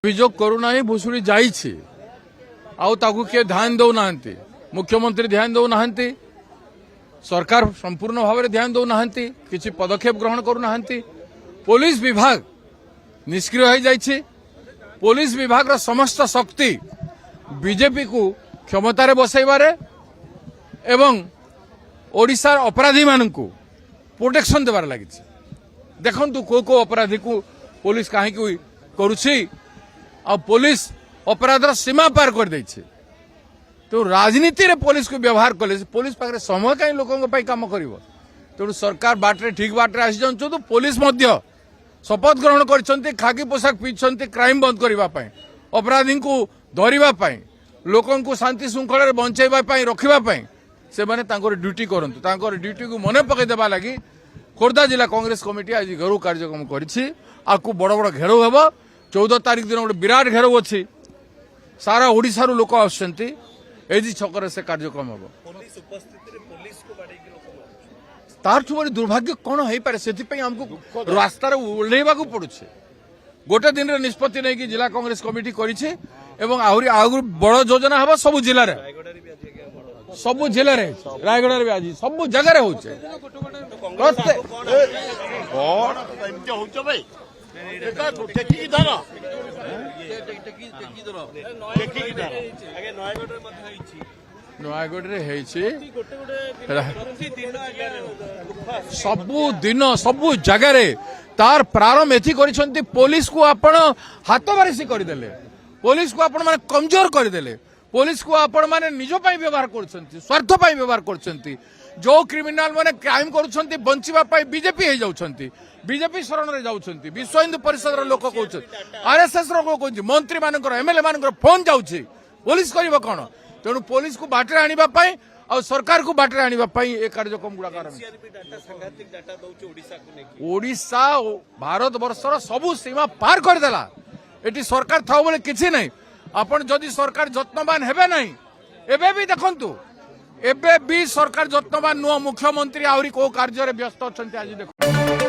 अभियोग करूना ही भुशुड़ी जाइए आउ किए ध्यान दौना मुख्यमंत्री ध्यान दौना सरकार संपूर्ण भाव में ध्यान दौना किसी पदक्षेप ग्रहण करूना पुलिस विभाग निष्क्रिय हो जाइए पुलिस विभाग समस्त शक्ति बीजेपी को क्षमतार बसैबारे एवं ओडिशा अपराधी मान प्रोटेक्शन देवार लगी देखु को अपराधी को पुलिस कहीं करुछि आ पुलिस अपराधर सीमा पार कर दे तो राजनीति रे पुलिस को व्यवहार कले पुलिस पाखे समय कहीं लोकों काम कर तेणु सरकार बाटे ठीक बाटे आसी जाऊँ तो पुलिस शपथ ग्रहण कर खाकी पोशाक पीछे क्राइम बंद करने अपराधी को धरने लोकों को शांति श्रृंखला बचाई रखापी से ड्यूटी करूँ ड्यूटी को मन पकईदेवा लगी खोर्धा जिला कांग्रेस कमिटी आज घेराव कार्यक्रम कर बड़ बड़ घेराव हे 14 तारिख दिन गोटे विराट घेराव अच्छी सारा ओडिशा लोक आसुच्चंती एजी छक से कार्यक्रम हम तारठू बड़ी दुर्भाग्य कौन हो पारे से आमको रास्तार ओह्लैवा पड़ू गोटे दिन रे निष्पत्ति नहीं कि जिला कांग्रेस कमिटी करी आहरी बड़ योजना हम सब जिले रायगढ़ भी आज सब जगह नयगढ़ सबु दिन सबु जगार तार प्रारंभ एथि कर पुलिस को आपण हाथ बारिशी करदे पुलिस को आपण माने कमजोर करदे पुलिस को आपण माने निज व्यवहार कर स्वार्थ व्यवहार कर जो क्रिमिनाल माने क्राइम कर बंचवा बीजेपी हो जाउछंती बीजेपी शरण रे जाउछंती विश्व हिंदू परिषद लोक कहते आरएसएस लोक कहते मंत्री मान एमएलए मान फोन जाउछि पुलिस करिबो कोन तेणु पुलिस को बाटे आनिबा और सरकार को बाटे आनिबा ए कार्यक्रम गुड़ा ओडिशा भारत वर्षर सबु सीमा पार करदेला एटी सरकार था बोले किछि नहीं आपण जदि सरकार जत्नवान हेबे नहीं एबे भी देखंतु एबे भी सरकार जत्नवान नुह मुख्यमंत्री आहरी को कार्य व्यस्त अच्छा आज देख